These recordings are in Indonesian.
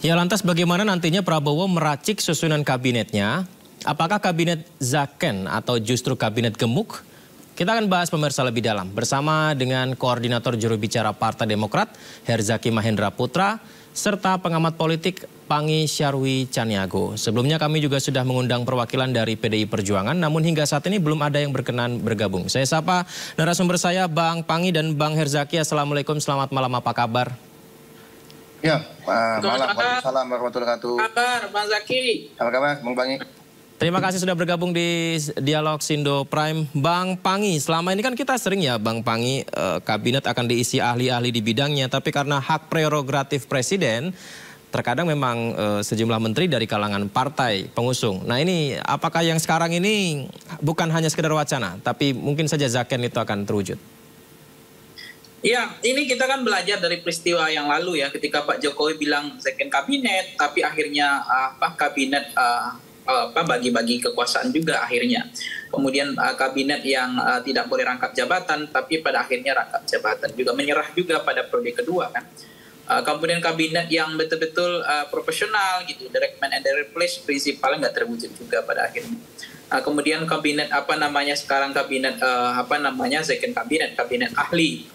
Ya, lantas bagaimana nantinya Prabowo meracik susunan kabinetnya? Apakah kabinet Zaken atau justru kabinet gemuk? Kita akan bahas pemirsa lebih dalam bersama dengan Koordinator Juru Bicara Partai Demokrat Herzaki Mahendra Putra serta pengamat politik Pangi Syarwi Caniago. Sebelumnya kami juga sudah mengundang perwakilan dari PDI Perjuangan, namun hingga saat ini belum ada yang berkenan bergabung. Saya sapa narasumber saya Bang Pangi dan Bang Herzaki. Assalamualaikum, selamat malam, apa kabar? Ya, malam. Waalaikumsalam warahmatullahi wabarakatuh. Kabar, Bang Zaki. Apa kabar, Bang Pangi? Terima kasih sudah bergabung di Dialog Sindo Prime. Bang Pangi, selama ini kan kita sering ya Bang Pangi, kabinet akan diisi ahli-ahli di bidangnya, tapi karena hak prerogatif presiden, terkadang memang sejumlah menteri dari kalangan partai pengusung. Nah ini, apakah yang sekarang ini bukan hanya sekedar wacana, tapi mungkin saja Zaken itu akan terwujud? Ya, ini kita kan belajar dari peristiwa yang lalu ya, ketika Pak Jokowi bilang second kabinet, tapi akhirnya kabinet bagi-bagi kekuasaan juga akhirnya. Kemudian kabinet yang tidak boleh rangkap jabatan, tapi pada akhirnya rangkap jabatan juga, menyerah juga pada periode kedua kan. Kemudian kabinet yang betul-betul profesional gitu, direct man and direct replace, prinsipalnya nggak terwujud juga pada akhirnya. Kemudian kabinet sekarang kabinet second kabinet ahli.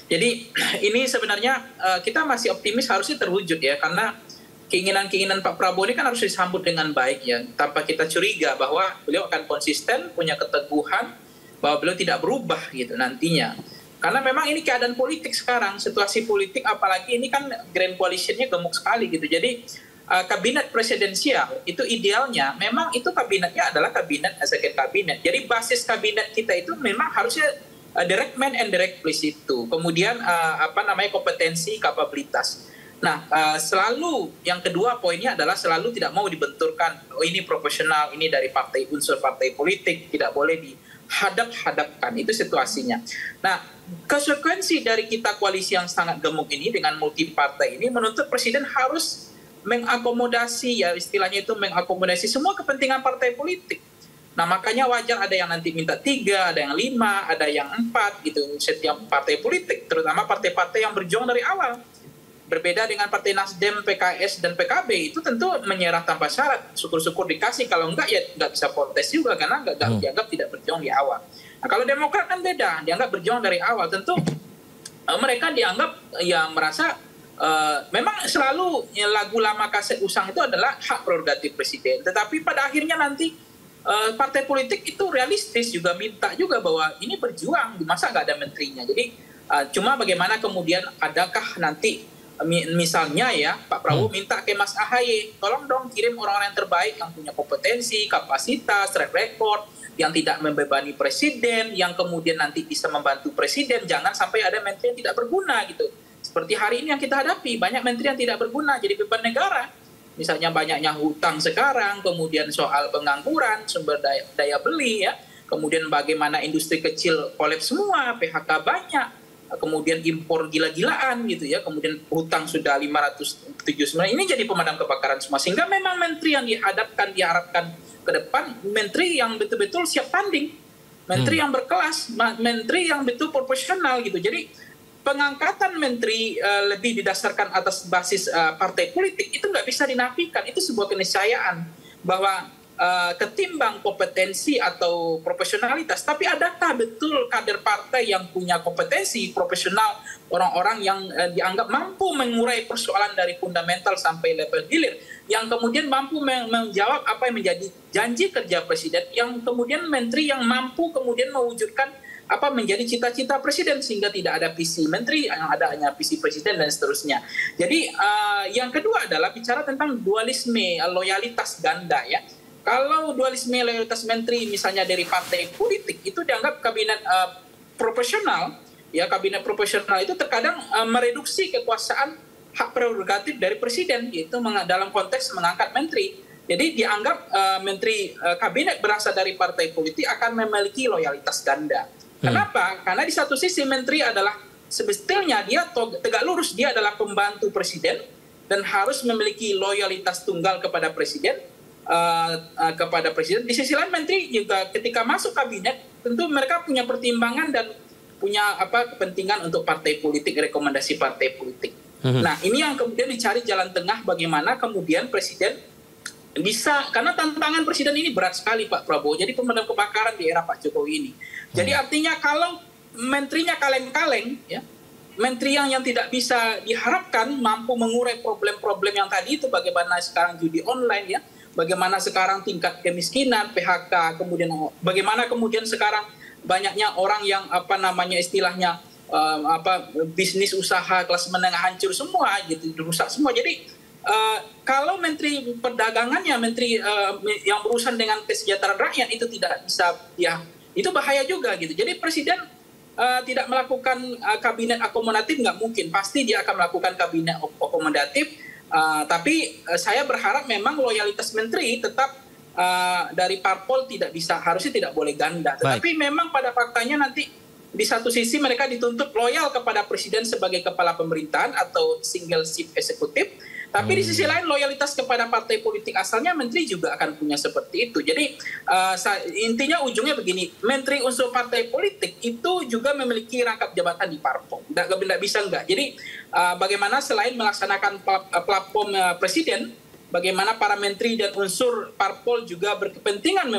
Jadi ini sebenarnya kita masih optimis harusnya terwujud ya, karena keinginan-keinginan Pak Prabowo ini kan harus disambut dengan baik ya, tanpa kita curiga bahwa beliau akan konsisten, punya keteguhan, bahwa beliau tidak berubah gitu nantinya. Karena memang ini keadaan politik sekarang, situasi politik, apalagi ini kan grand coalition-nya gemuk sekali gitu. Jadi kabinet presidensial itu idealnya memang itu kabinetnya adalah kabinet second kabinet. Jadi basis kabinet kita itu memang harusnya direct man and direct place itu. Kemudian kompetensi, kapabilitas. Nah, selalu yang kedua poinnya adalah selalu tidak mau dibenturkan. Oh, ini profesional, ini dari partai, unsur partai politik, tidak boleh dihadap-hadapkan. Itu situasinya. Nah, konsekuensi dari kita koalisi yang sangat gemuk ini dengan multi partai ini menuntut presiden harus mengakomodasi, ya istilahnya itu mengakomodasi semua kepentingan partai politik. Nah, makanya wajar ada yang nanti minta 3, ada yang 5, ada yang 4 gitu, setiap partai politik, terutama partai-partai yang berjuang dari awal. Berbeda dengan partai Nasdem, PKS, dan PKB, itu tentu menyerah tanpa syarat. Syukur-syukur dikasih, kalau enggak ya nggak bisa protes juga, karena nggak dianggap tidak berjuang di awal. Nah, kalau Demokrat kan beda, dianggap berjuang dari awal. Tentu mereka dianggap ya merasa memang selalu ya, lagu lama kaset usang itu adalah hak prerogatif presiden. Tetapi pada akhirnya nanti partai politik itu realistis juga minta juga bahwa ini berjuang, masa nggak ada menterinya. Jadi cuma bagaimana kemudian adakah nanti misalnya ya Pak Prabowo minta ke Mas AHY, tolong dong kirim orang-orang yang terbaik yang punya kompetensi, kapasitas, track record, yang tidak membebani presiden, yang kemudian nanti bisa membantu presiden, jangan sampai ada menteri yang tidak berguna gitu. Seperti hari ini yang kita hadapi, banyak menteri yang tidak berguna jadi beban negara. Misalnya banyaknya hutang sekarang, kemudian soal pengangguran, sumber daya beli ya, kemudian bagaimana industri kecil kolaps semua, PHK banyak, kemudian impor gila-gilaan gitu ya, kemudian hutang sudah 579, ini jadi pemadam kebakaran semua. Sehingga memang menteri yang diharapkan ke depan, menteri yang betul-betul siap tanding, menteri yang berkelas, menteri yang betul proporsional gitu. Jadi pengangkatan menteri lebih didasarkan atas basis partai politik itu nggak bisa dinafikan. Itu sebuah keniscayaan bahwa ketimbang kompetensi atau profesionalitas, tapi adakah betul kader partai yang punya kompetensi profesional, orang-orang yang dianggap mampu mengurai persoalan dari fundamental sampai level hilir, yang kemudian mampu menjawab apa yang menjadi janji kerja presiden, yang kemudian menteri yang mampu kemudian mewujudkan apa menjadi cita-cita presiden, sehingga tidak ada visi menteri, yang ada hanya visi presiden dan seterusnya. Jadi yang kedua adalah bicara tentang dualisme loyalitas ganda ya. Kalau dualisme loyalitas menteri misalnya dari partai politik itu dianggap kabinet profesional ya, kabinet profesional itu terkadang mereduksi kekuasaan hak prerogatif dari presiden, yaitu dalam konteks mengangkat menteri. Jadi dianggap menteri kabinet berasal dari partai politik akan memiliki loyalitas ganda. Kenapa? Karena di satu sisi menteri adalah sebetulnya dia tegak lurus, dia adalah pembantu presiden dan harus memiliki loyalitas tunggal kepada presiden. Di sisi lain menteri juga ketika masuk kabinet tentu mereka punya pertimbangan dan punya kepentingan untuk partai politik, rekomendasi partai politik. Nah, ini yang kemudian dicari jalan tengah bagaimana kemudian Presiden bisa, karena tantangan Presiden ini berat sekali Pak Prabowo, jadi pemadam kebakaran di era Pak Jokowi ini. Jadi artinya kalau menterinya kaleng-kaleng, ya, menteri yang tidak bisa diharapkan mampu mengurai problem-problem yang tadi itu, bagaimana sekarang judi online, ya, bagaimana sekarang tingkat kemiskinan, PHK, kemudian bagaimana kemudian sekarang banyaknya orang yang istilahnya bisnis usaha kelas menengah hancur semua, gitu, rusak semua. Jadi kalau menteri perdagangannya, menteri yang berurusan dengan kesejahteraan rakyat itu tidak bisa, ya itu bahaya juga gitu. Jadi Presiden tidak melakukan kabinet akomodatif nggak mungkin, pasti dia akan melakukan kabinet akomodatif. Tapi saya berharap memang loyalitas menteri tetap dari parpol tidak bisa, harusnya tidak boleh ganda. Tetapi memang pada faktanya nanti di satu sisi mereka dituntut loyal kepada Presiden sebagai kepala pemerintahan atau single chief eksekutif. Tapi di sisi lain loyalitas kepada partai politik asalnya menteri juga akan punya seperti itu. Jadi intinya ujungnya begini, menteri unsur partai politik itu juga memiliki rangkap jabatan di parpol. Tidak bisa enggak. Jadi bagaimana selain melaksanakan platform Presiden, bagaimana para menteri dan unsur parpol juga berkepentingan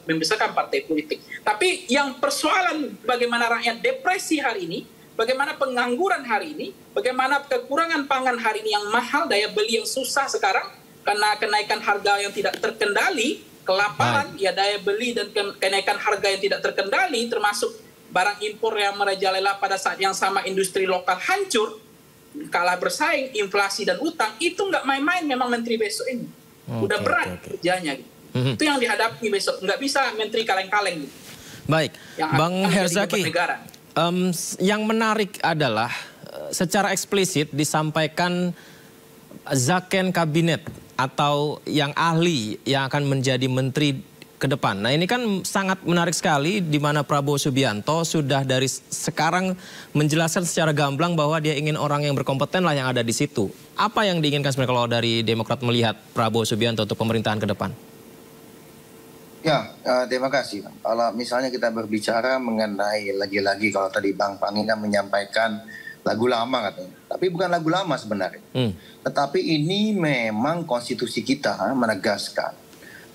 membesarkan partai politik. Tapi yang persoalan bagaimana rakyat depresi hari ini, bagaimana pengangguran hari ini, bagaimana kekurangan pangan hari ini yang mahal, daya beli yang susah sekarang, karena kenaikan harga yang tidak terkendali, kelaparan, ya daya beli dan kenaikan harga yang tidak terkendali, termasuk barang impor yang merajalela pada saat yang sama industri lokal hancur, kalah bersaing, inflasi dan utang, itu nggak main-main memang menteri besok ini. Udah berat kerjanya. Gitu. Itu yang dihadapi besok. Nggak bisa menteri kaleng-kaleng. Gitu. Baik, Bang Herzaki. Yang menarik adalah secara eksplisit disampaikan Zaken kabinet atau yang ahli yang akan menjadi menteri ke depan. Nah, ini kan sangat menarik sekali di mana Prabowo Subianto sudah dari sekarang menjelaskan secara gamblang bahwa dia ingin orang yang berkompeten lah yang ada di situ. Apa yang diinginkan sebenarnya kalau dari Demokrat melihat Prabowo Subianto untuk pemerintahan ke depan? Ya, terima kasih. Kalau misalnya kita berbicara mengenai lagi-lagi kalau tadi Bang Pangina menyampaikan lagu lama katanya. Tapi bukan lagu lama sebenarnya. Tetapi ini memang konstitusi kita menegaskan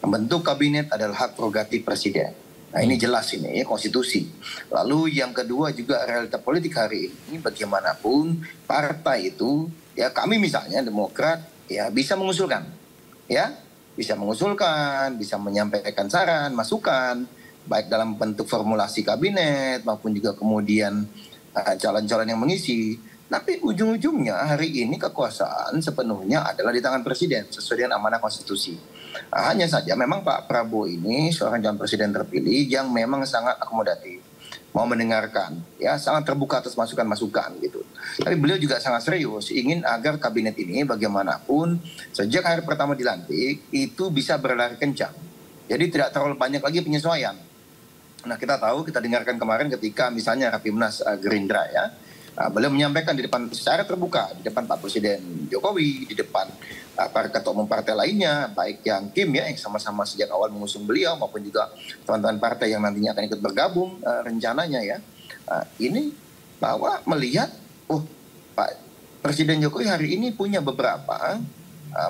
membentuk kabinet adalah hak prerogatif Presiden. Nah ini jelas ini ya konstitusi. Lalu yang kedua juga realita politik hari ini bagaimanapun partai itu ya kami misalnya Demokrat ya bisa mengusulkan ya. Bisa mengusulkan, bisa menyampaikan saran, masukan, baik dalam bentuk formulasi kabinet maupun juga kemudian calon-calon yang mengisi. Tapi ujung-ujungnya hari ini kekuasaan sepenuhnya adalah di tangan Presiden sesuai dengan amanah konstitusi. Hanya saja memang Pak Prabowo ini seorang calon presiden terpilih yang memang sangat akomodatif, mau mendengarkan, ya sangat terbuka atas masukan-masukan gitu. Tapi beliau juga sangat serius ingin agar kabinet ini bagaimanapun sejak hari pertama dilantik itu bisa berlari kencang. Jadi tidak terlalu banyak lagi penyesuaian. Nah kita tahu, kita dengarkan kemarin ketika misalnya Rapimnas Gerindra ya, beliau menyampaikan di depan secara terbuka, di depan Pak Presiden Jokowi, di depan para ketua umum partai lainnya, baik yang Kim ya, yang sama-sama sejak awal mengusung beliau, maupun juga teman-teman partai yang nantinya akan ikut bergabung rencananya ya. Ini bahwa melihat, Pak Presiden Jokowi hari ini punya beberapa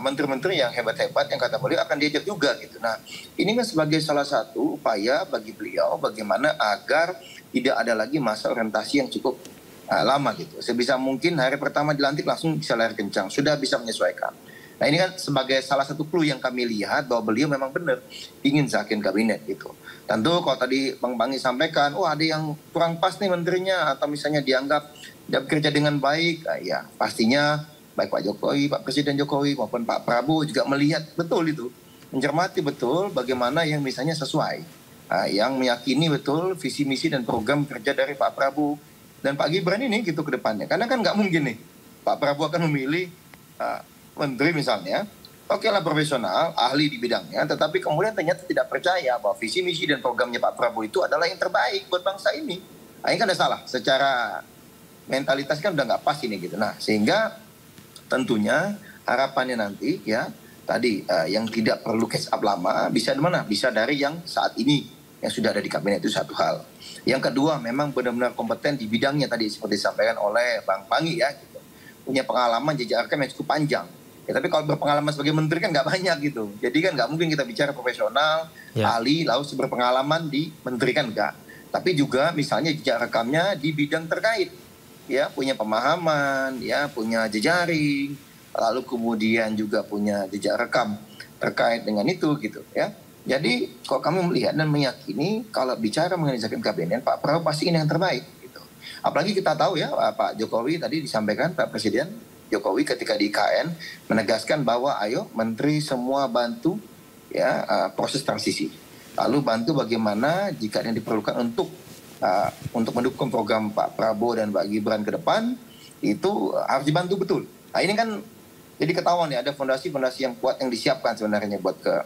menteri-menteri yang hebat-hebat yang kata beliau akan diajak juga gitu. Nah ini kan sebagai salah satu upaya bagi beliau bagaimana agar tidak ada lagi masa orientasi yang cukup lama gitu. Sebisa mungkin hari pertama dilantik langsung bisa lari kencang, sudah bisa menyesuaikan. Nah ini kan sebagai salah satu clue yang kami lihat bahwa beliau memang benar ingin Zaken kabinet gitu. Tentu kalau tadi Bang Bangi sampaikan, ada yang kurang pas nih menterinya atau misalnya dianggap tidak bekerja dengan baik, ya pastinya baik Pak Jokowi, Pak Presiden Jokowi maupun Pak Prabowo juga melihat betul itu, mencermati betul bagaimana yang misalnya sesuai, yang meyakini betul visi misi dan program kerja dari Pak Prabowo dan Pak Gibran ini gitu ke depannya. Karena kan nggak mungkin nih Pak Prabowo akan memilih menteri misalnya, oke lah profesional, ahli di bidangnya, tetapi kemudian ternyata tidak percaya bahwa visi misi dan programnya Pak Prabowo itu adalah yang terbaik buat bangsa ini. Nah, ini kan ada salah, secara mentalitas kan udah nggak pas ini gitu. Nah sehingga tentunya harapannya nanti ya tadi yang tidak perlu catch up lama bisa di mana? Bisa dari yang saat ini yang sudah ada di kabinet itu satu hal. Yang kedua memang benar-benar kompeten di bidangnya tadi seperti disampaikan oleh Bang Pangi ya gitu. punya pengalaman jejak rekam yang cukup panjang. Ya, tapi kalau berpengalaman sebagai menteri kan nggak banyak gitu. Jadi kan nggak mungkin kita bicara profesional, ahli, lalu berpengalaman di menteri kan nggak. Tapi juga misalnya jejak rekamnya di bidang terkait. Ya, punya pemahaman, ya, punya jejaring, lalu kemudian juga punya jejak rekam terkait dengan itu gitu ya. Jadi kalau kami melihat dan meyakini kalau bicara mengenai zakon kabinet, Pak Prabowo pasti ini yang terbaik gitu. Apalagi kita tahu ya Pak Jokowi tadi disampaikan Pak Presiden Jokowi ketika di IKN menegaskan bahwa ayo menteri semua bantu ya proses transisi. Lalu bantu bagaimana jika yang diperlukan untuk mendukung program Pak Prabowo dan Pak Gibran ke depan itu harus dibantu betul. Nah ini kan jadi ketahuan ya ada fondasi-fondasi yang kuat yang disiapkan sebenarnya buat ke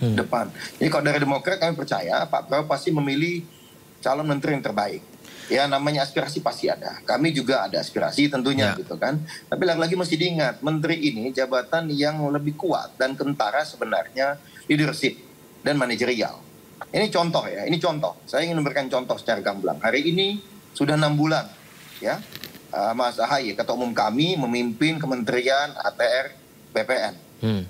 depan. Jadi kalau dari Demokrat kami percaya Pak Prabowo pasti memilih calon menteri yang terbaik. Ya namanya aspirasi pasti ada. Kami juga ada aspirasi tentunya gitu kan. Tapi lagi-lagi mesti diingat, menteri ini jabatan yang lebih kuat dan kentara sebenarnya leadership dan manajerial. Ini contoh ya, ini contoh. Saya ingin memberikan contoh secara gamblang. Hari ini sudah 6 bulan ya Mas Ahaye, Ketua Umum kami memimpin Kementerian ATR BPN.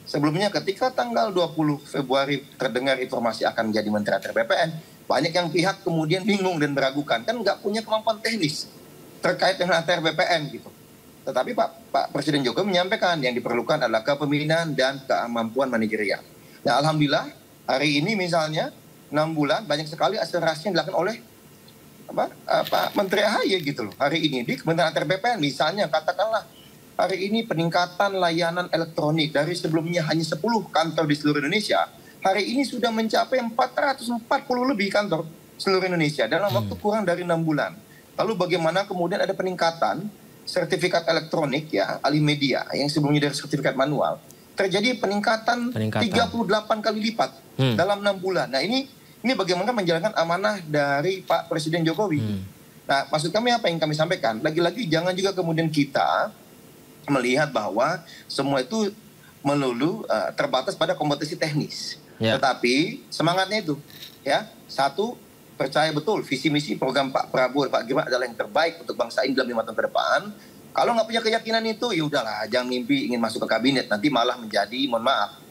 Sebelumnya ketika tanggal 20 Februari terdengar informasi akan menjadi Menteri ATR BPN, banyak yang pihak kemudian bingung dan meragukan, kan nggak punya kemampuan teknis terkait dengan ATR BPN gitu. Tetapi Pak Presiden Jokowi menyampaikan yang diperlukan adalah kepemimpinan dan kemampuan manajerial. Nah alhamdulillah hari ini misalnya 6 bulan banyak sekali akselerasi yang dilakukan oleh Pak Menteri Ahaye gitu loh. Hari ini di Kementerian ATR BPN misalnya katakanlah hari ini peningkatan layanan elektronik dari sebelumnya hanya 10 kantor di seluruh Indonesia, hari ini sudah mencapai 440 lebih kantor seluruh Indonesia dalam waktu kurang dari 6 bulan. Lalu bagaimana kemudian ada peningkatan sertifikat elektronik ya, alih media yang sebelumnya dari sertifikat manual, terjadi peningkatan 38 kali lipat dalam 6 bulan. Nah ini bagaimana menjalankan amanah dari Pak Presiden Jokowi. Nah maksud kami apa yang kami sampaikan, lagi-lagi jangan juga kemudian kita melihat bahwa semua itu melulu terbatas pada kompetisi teknis. Tetapi semangatnya itu ya, satu, percaya betul visi misi program Pak Prabowo dan Pak Gibran adalah yang terbaik untuk bangsa ini dalam 5 tahun ke depan. Kalau nggak punya keyakinan itu ya udahlah, jangan mimpi ingin masuk ke kabinet, nanti malah menjadi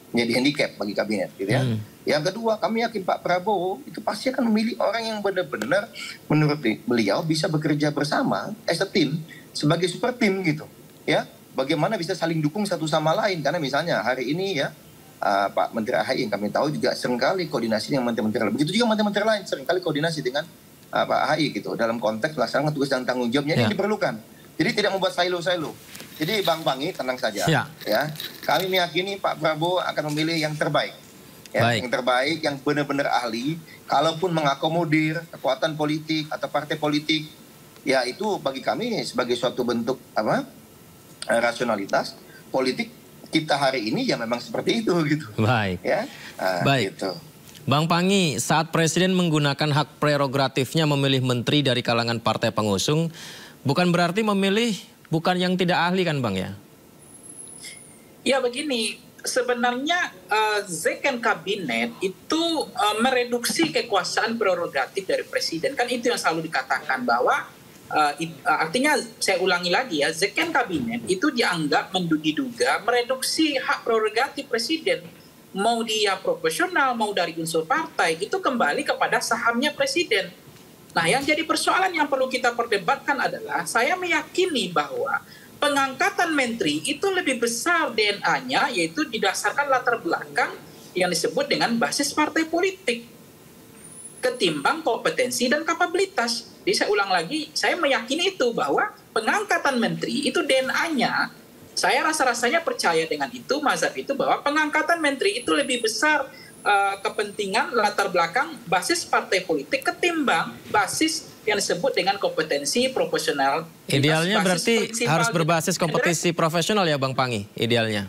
menjadi handicap bagi kabinet gitu ya. Yang kedua, kami yakin Pak Prabowo itu pasti akan memilih orang yang benar-benar menurut beliau bisa bekerja bersama as a team, sebagai super team gitu ya. Bagaimana bisa saling dukung satu sama lain, karena misalnya hari ini ya Pak Menteri Ahaye yang kami tahu juga seringkali koordinasi dengan menteri-menteri lain. Begitu juga menteri-menteri lain seringkali koordinasi dengan Pak Ahaye gitu dalam konteks melaksanakan tugas dan tanggung jawabnya yang diperlukan. Jadi tidak membuat silo-silo. Jadi Bang Pangi tenang saja ya. Kami meyakini Pak Prabowo akan memilih yang terbaik. Ya, yang terbaik, yang benar-benar ahli, kalaupun mengakomodir kekuatan politik atau partai politik, ya itu bagi kami sebagai suatu bentuk rasionalitas politik kita hari ini ya memang seperti itu gitu. Baik. Ya. Baik. Gitu. Bang Pangi, saat Presiden menggunakan hak prerogatifnya memilih menteri dari kalangan partai pengusung, bukan berarti memilih bukan yang tidak ahli kan Bang ya? Ya begini, sebenarnya zakon kabinet itu mereduksi kekuasaan prerogatif dari Presiden. Kan itu yang selalu dikatakan bahwa artinya saya ulangi lagi ya, zakon kabinet itu dianggap diduga mereduksi hak prerogatif Presiden. Mau dia proporsional, mau dari unsur partai, itu kembali kepada sahamnya Presiden. Nah yang jadi persoalan yang perlu kita perdebatkan adalah, saya meyakini bahwa pengangkatan menteri itu lebih besar DNA-nya, yaitu didasarkan latar belakang yang disebut dengan basis partai politik, ketimbang kompetensi dan kapabilitas. Jadi saya ulang lagi, saya meyakini itu bahwa pengangkatan menteri itu DNA-nya, saya rasa-rasanya percaya dengan itu, mazhab itu, bahwa pengangkatan menteri itu lebih besar kepentingan latar belakang basis partai politik ketimbang basis yang disebut dengan kompetensi profesional. Idealnya berarti harus berbasis kompetisi profesional ya Bang Pangi, idealnya?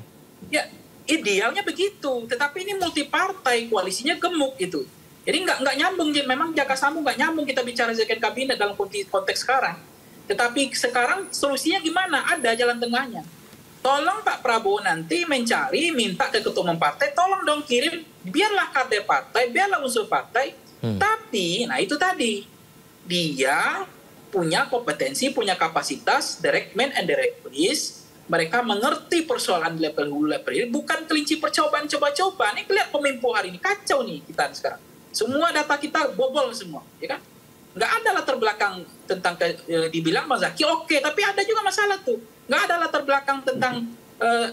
Ya, idealnya begitu, tetapi ini multi partai, koalisinya gemuk gitu. Jadi nggak nyambung, memang jaka sambung nggak nyambung kita bicara zakon kabinet dalam konteks sekarang. Tetapi sekarang solusinya gimana? Ada jalan tengahnya. Tolong Pak Prabowo nanti minta ke ketua umum partai, tolong dong kirim, biarlah kader partai, biarlah unsur partai. Tapi, nah itu tadi, dia punya kompetensi, punya kapasitas, direct man and direct police. Mereka mengerti persoalan level hulu, level hilir, bukan kelinci percobaan, coba-coba. Nih lihat Kominfo hari ini, kacau nih kita sekarang. Semua data kita bobol semua, ya kan? Nggak ada latar belakang tentang, dibilang Mas Zaki, oke, tapi ada juga masalah tuh. Nggak ada latar belakang tentang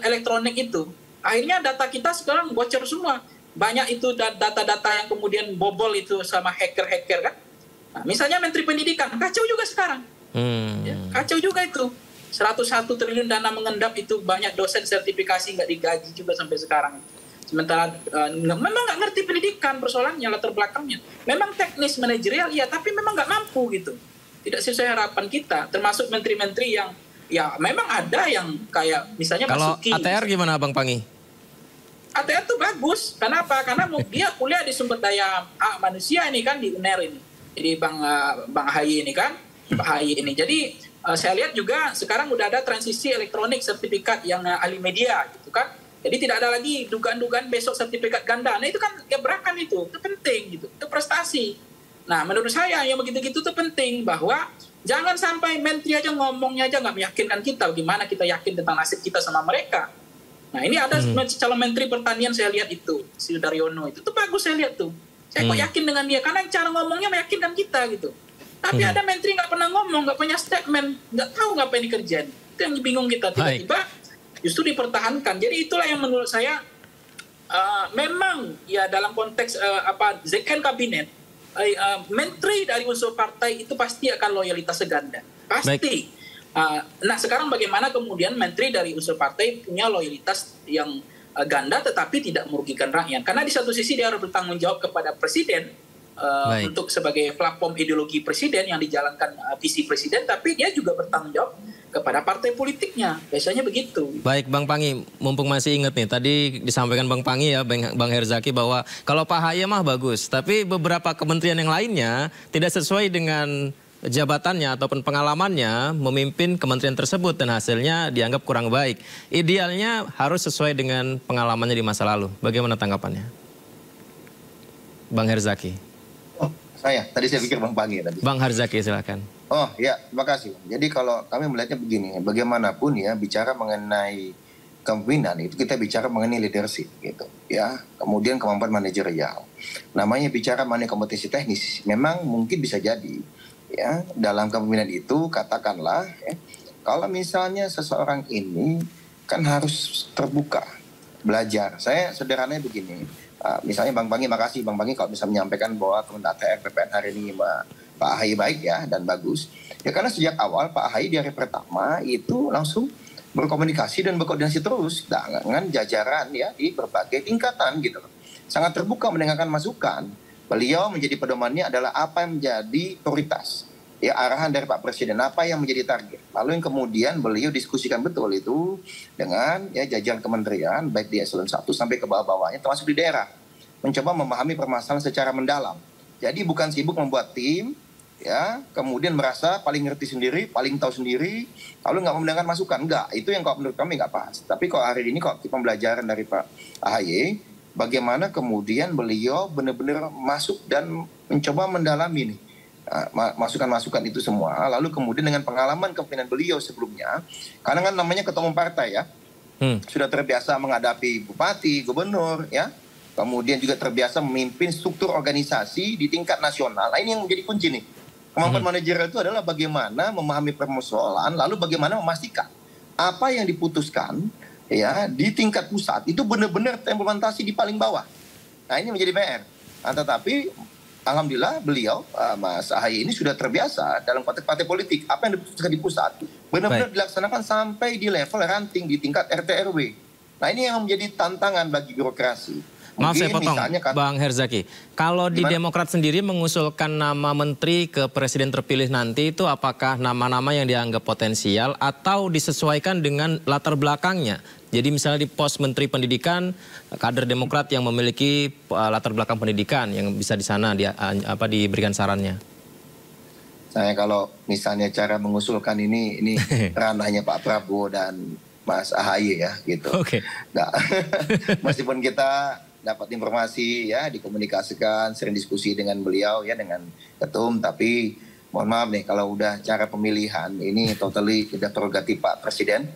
elektronik itu. Akhirnya data kita sekarang bocor semua. Banyak itu data-data yang kemudian bobol itu sama hacker-hacker kan. Nah, misalnya Menteri Pendidikan, kacau juga sekarang. Ya, kacau juga itu. 101 triliun dana mengendap itu, banyak dosen sertifikasi nggak digaji juga sampai sekarang. Sementara memang nggak ngerti pendidikan persoalannya, latar belakangnya. Memang teknis manajerial, iya, tapi memang nggak mampu gitu. Tidak sesuai harapan kita, termasuk menteri-menteri yang ya memang ada yang kayak misalnya Kalau Basuki. ATR gimana Bang Pangi? ATR tuh bagus. Kenapa? Karena dia kuliah di sumber daya manusia ini kan, di UNER ini. Jadi Bang Ahaye ini kan, Pak Ahaye ini. Jadi saya lihat juga sekarang udah ada transisi elektronik sertifikat yang ahli media gitu kan. Jadi tidak ada lagi dugaan-dugaan besok sertifikat ganda. Nah itu kan gebrakan itu penting gitu, itu prestasi. Nah menurut saya yang begitu-gitu itu penting, bahwa jangan sampai menteri aja ngomongnya aja nggak meyakinkan kita. Gimana kita yakin tentang nasib kita sama mereka? Nah ini ada calon menteri pertanian, saya lihat itu, si Daryono itu tuh bagus, saya lihat tuh. Saya kok yakin dengan dia, karena cara ngomongnya meyakinkan kita gitu. Tapi ada menteri nggak pernah ngomong, nggak punya statement, nggak tahu ngapain dikerjain. Itu yang bingung kita, tiba-tiba justru dipertahankan. Jadi itulah yang menurut saya memang ya dalam konteks ZKN kabinet, menteri dari unsur partai itu pasti akan loyalitas seganda, pasti. Nah sekarang bagaimana kemudian menteri dari unsur partai punya loyalitas yang ganda tetapi tidak merugikan rakyat, karena di satu sisi dia harus bertanggung jawab kepada presiden untuk sebagai platform ideologi presiden yang dijalankan visi presiden, tapi dia juga bertanggung jawab kepada partai politiknya, biasanya begitu. Baik Bang Pangi, mumpung masih ingat nih, tadi disampaikan Bang Pangi ya, Bang Herzaki, bahwa kalau Pak Ahaye mah bagus, tapi beberapa kementerian yang lainnya tidak sesuai dengan jabatannya ataupun pengalamannya memimpin kementerian tersebut dan hasilnya dianggap kurang baik. Idealnya harus sesuai dengan pengalamannya di masa lalu. Bagaimana tanggapannya? Bang Herzaki. Oh, tadi saya pikir Bang Pangi tadi. Bang Herzaki silakan. Oh ya, terima kasih. Jadi kalau kami melihatnya begini, bagaimanapun ya bicara mengenai kepemimpinan itu kita bicara mengenai leadership gitu ya, kemudian kemampuan manajerial. Namanya bicara mengenai kompetensi teknis, memang mungkin bisa jadi ya dalam kepemimpinan itu katakanlah ya, kalau misalnya seseorang ini kan harus terbuka belajar. Saya sederhananya begini, misalnya Bang Pangi, makasih Bang Pangi kalau bisa menyampaikan bahwa Kementerian ATR PPN hari ini Pak Ahaye baik ya dan bagus ya, karena sejak awal Pak Ahaye di hari pertama itu langsung berkomunikasi dan berkoordinasi terus dengan jajaran ya di berbagai tingkatan gitu, sangat terbuka mendengarkan masukan. Beliau menjadi pedomannya adalah apa yang menjadi prioritas, ya arahan dari Pak Presiden, apa yang menjadi target. Lalu yang kemudian beliau diskusikan betul itu dengan ya jajaran kementerian, baik di eselon 1 sampai ke bawah-bawahnya, termasuk di daerah. Mencoba memahami permasalahan secara mendalam. Jadi bukan sibuk membuat tim, ya kemudian merasa paling ngerti sendiri, paling tahu sendiri, lalu nggak mendengarkan masukan. Enggak, itu yang kok menurut kami nggak pas. Tapi kok hari ini kok pembelajaran dari Pak Ahaye, bagaimana kemudian beliau benar-benar masuk dan mencoba mendalami nih masukan-masukan itu semua. Lalu kemudian dengan pengalaman kepemimpinan beliau sebelumnya, karena kan namanya ketua umum partai ya, sudah terbiasa menghadapi bupati, gubernur ya, kemudian juga terbiasa memimpin struktur organisasi di tingkat nasional. Nah, ini yang menjadi kunci nih. Kemampuan manajerial itu adalah bagaimana memahami persoalan, lalu bagaimana memastikan apa yang diputuskan ya di tingkat pusat itu benar-benar implementasi di paling bawah. Nah ini menjadi PR. Nah, tetapi alhamdulillah beliau Mas Ahaye ini sudah terbiasa dalam konteks partai politik, apa yang diputuskan di pusat benar-benar dilaksanakan sampai di level ranting di tingkat RT RW. Nah ini yang menjadi tantangan bagi birokrasi. Maaf saya potong, Bang Herzaki. Kalau di Demokrat sendiri mengusulkan nama menteri ke presiden terpilih nanti itu apakah nama-nama yang dianggap potensial atau disesuaikan dengan latar belakangnya? Jadi misalnya di pos menteri pendidikan, kader Demokrat yang memiliki latar belakang pendidikan yang bisa di sana diberikan sarannya. Saya kalau misalnya cara mengusulkan ini ranahnya Pak Prabowo dan Mas Ahaye ya gitu. Oke. Meskipun kita dapat informasi ya, dikomunikasikan, sering diskusi dengan beliau ya, dengan ketum, tapi mohon maaf nih kalau udah cara pemilihan ini totally tidak prerogatif Pak Presiden,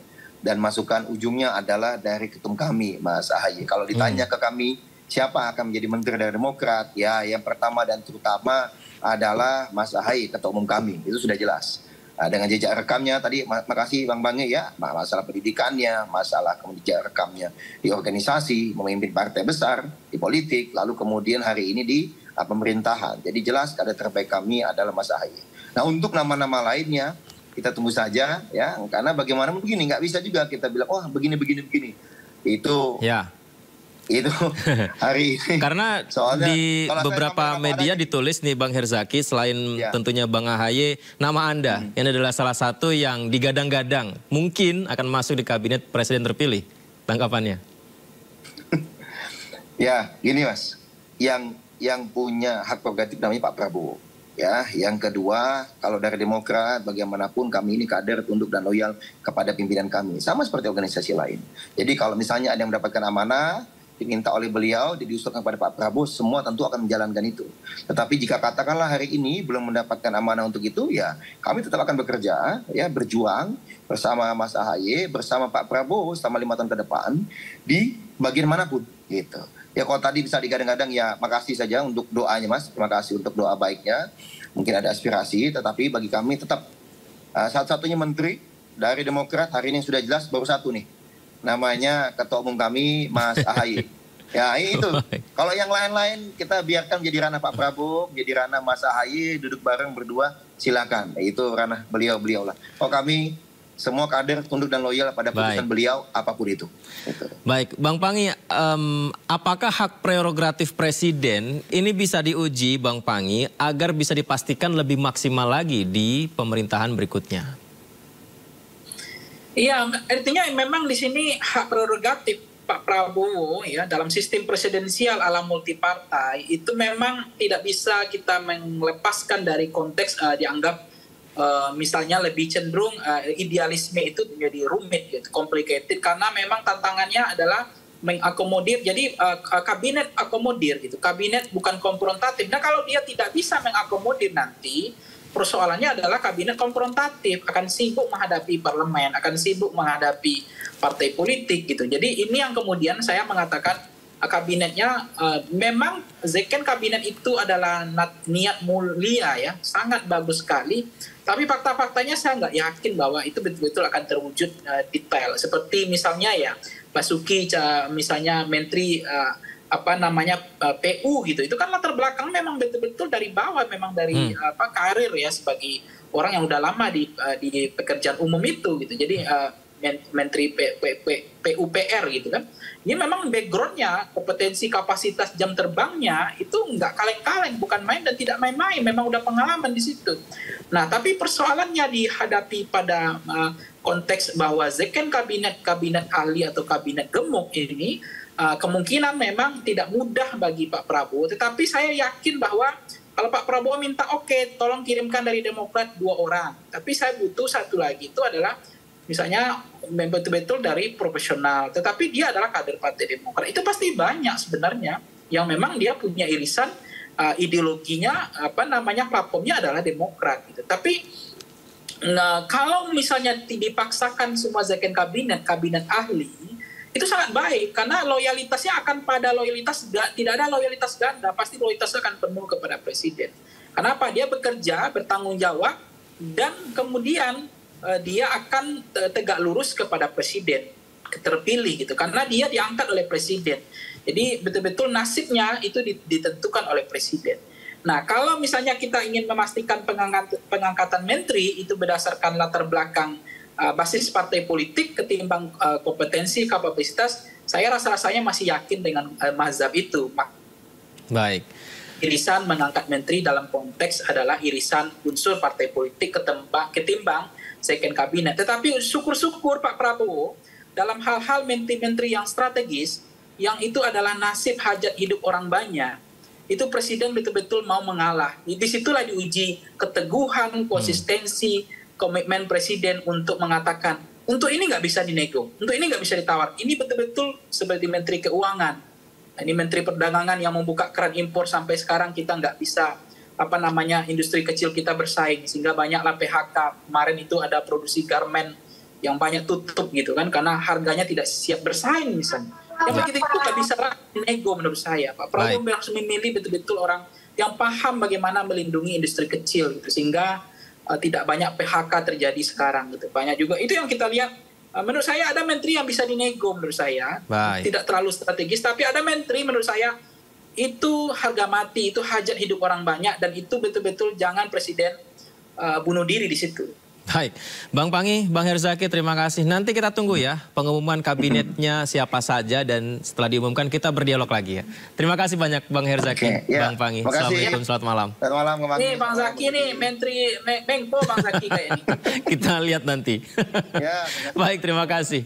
dan masukan ujungnya adalah dari ketum kami Mas AHY. Kalau ditanya ke kami siapa akan menjadi menteri dari Demokrat, ya yang pertama dan terutama adalah Mas AHY, ketua umum kami, itu sudah jelas. Dengan jejak rekamnya tadi, makasih Bang Bange ya, masalah pendidikannya, masalah kemudian jejak rekamnya di organisasi, memimpin partai besar, di politik, lalu kemudian hari ini di pemerintahan. Jadi jelas kader terbaik kami adalah Mas AHY. Nah untuk nama-nama lainnya, kita tunggu saja ya, karena bagaimanapun begini, nggak bisa juga kita bilang, oh begini. Itu ya. Itu hari ini. Karena soalnya, di beberapa media ditulis nih Bang Herzaki, selain tentunya Bang AHY, nama Anda ini adalah salah satu yang digadang-gadang mungkin akan masuk di kabinet presiden terpilih. Tanggapannya? Ya, gini Mas, yang punya hak prerogatif namanya Pak Prabowo. Ya, yang kedua, kalau dari Demokrat, bagaimanapun kami ini kader tunduk dan loyal kepada pimpinan kami, sama seperti organisasi lain. Jadi kalau misalnya ada yang mendapatkan amanah diminta oleh beliau, diusulkan kepada Pak Prabowo, semua tentu akan menjalankan itu. Tetapi jika katakanlah hari ini belum mendapatkan amanah untuk itu, ya kami tetap akan bekerja, ya berjuang bersama Mas AHY, bersama Pak Prabowo selama 5 tahun ke depan di bagian manapun, gitu. Ya kalau tadi bisa digadang-gadang, ya makasih saja untuk doanya Mas, terima kasih untuk doa baiknya. Mungkin ada aspirasi, tetapi bagi kami tetap satu-satunya menteri dari Demokrat hari ini sudah jelas baru satu nih. Namanya ketua umum kami Mas AHY. Ya itu. Kalau yang lain-lain kita biarkan menjadi ranah Pak Prabowo, menjadi ranah Mas AHY, duduk bareng berdua, silakan. Itu ranah beliau-beliau lah. Kalau kami semua kader tunduk dan loyal pada putusan beliau apapun itu. Baik, Bang Panggi, apakah hak prerogatif presiden ini bisa diuji Bang Panggi agar bisa dipastikan lebih maksimal lagi di pemerintahan berikutnya? Iya, artinya memang di sini hak prerogatif Pak Prabowo ya dalam sistem presidensial ala multipartai itu memang tidak bisa kita melepaskan dari konteks dianggap misalnya lebih cenderung idealisme itu menjadi rumit, gitu, complicated, karena memang tantangannya adalah mengakomodir. Jadi kabinet akomodir gitu, kabinet bukan konfrontatif. Nah kalau dia tidak bisa mengakomodir nanti, persoalannya adalah kabinet konfrontatif, akan sibuk menghadapi parlemen, akan sibuk menghadapi partai politik gitu. Jadi ini yang kemudian saya mengatakan kabinetnya memang Zeken kabinet itu adalah niat mulia ya, sangat bagus sekali. Tapi fakta-faktanya saya nggak yakin bahwa itu betul-betul akan terwujud detail. Seperti misalnya ya Basuki misalnya menteri PU gitu, itu kan latar belakang memang betul-betul dari bawah, memang dari karir ya sebagai orang yang udah lama di pekerjaan umum itu gitu. Jadi menteri PUPR gitu kan, ini memang backgroundnya, kompetensi, kapasitas, jam terbangnya itu nggak kaleng-kaleng, bukan main dan tidak main-main, memang udah pengalaman di situ. Nah tapi persoalannya dihadapi pada konteks bahwa Zeken kabinet ahli atau kabinet gemuk ini kemungkinan memang tidak mudah bagi Pak Prabowo, tetapi saya yakin bahwa kalau Pak Prabowo minta oke, tolong kirimkan dari Demokrat 2 orang, tapi saya butuh satu lagi, itu adalah misalnya betul-betul dari profesional, tetapi dia adalah kader Partai Demokrat. Itu pasti banyak sebenarnya yang memang dia punya irisan ideologinya, platformnya adalah Demokrat gitu. Tapi kalau misalnya dipaksakan semua Zeken kabinet ahli, itu sangat baik karena loyalitasnya akan pada loyalitas, tidak ada loyalitas ganda, pasti loyalitasnya akan penuh kepada presiden. Kenapa? Dia bekerja, bertanggung jawab, dan kemudian dia akan tegak lurus kepada presiden terpilih gitu, karena dia diangkat oleh presiden. Jadi betul-betul nasibnya itu ditentukan oleh presiden. Nah kalau misalnya kita ingin memastikan pengangkatan menteri itu berdasarkan latar belakang basis partai politik ketimbang kompetensi, kapasitas, saya rasa-rasanya masih yakin dengan mazhab itu. Baik. Irisan mengangkat menteri dalam konteks adalah irisan unsur partai politik ketimbang Zeken kabinet. Tetapi syukur-syukur Pak Prabowo dalam hal-hal menteri-menteri yang strategis, yang itu adalah nasib hajat hidup orang banyak, itu presiden betul-betul mau mengalah. Disitulah diuji keteguhan, konsistensi, komitmen presiden untuk mengatakan, untuk ini nggak bisa dinego, untuk ini nggak bisa ditawar. Ini betul-betul seperti menteri keuangan. Ini menteri perdagangan yang membuka keran impor sampai sekarang kita nggak bisa industri kecil kita bersaing, sehingga banyaklah PHK. Kemarin itu ada produksi garmen yang banyak tutup gitu kan, karena harganya tidak siap bersaing misalnya. Yang begitu itu nggak bisa nego menurut saya. Pak Prabowo harus memilih betul-betul orang yang paham bagaimana melindungi industri kecil gitu, sehingga tidak banyak PHK terjadi sekarang gitu. Banyak juga itu yang kita lihat. Menurut saya ada menteri yang bisa dinego menurut saya, tidak terlalu strategis, tapi ada menteri menurut saya itu harga mati, itu hajat hidup orang banyak, dan itu betul-betul jangan presiden bunuh diri di situ. Baik, Bang Pangi, Bang Herzaki, terima kasih. Nanti kita tunggu ya pengumuman kabinetnya siapa saja, dan setelah diumumkan kita berdialog lagi ya. Terima kasih banyak Bang Herzaki, Bang Pangi. Assalamualaikum, selamat malam. Selamat malam, Nih Bang Zaki nih, Menteri Menko Bang Zaki kayak ini. Kita lihat nanti. Baik, terima kasih.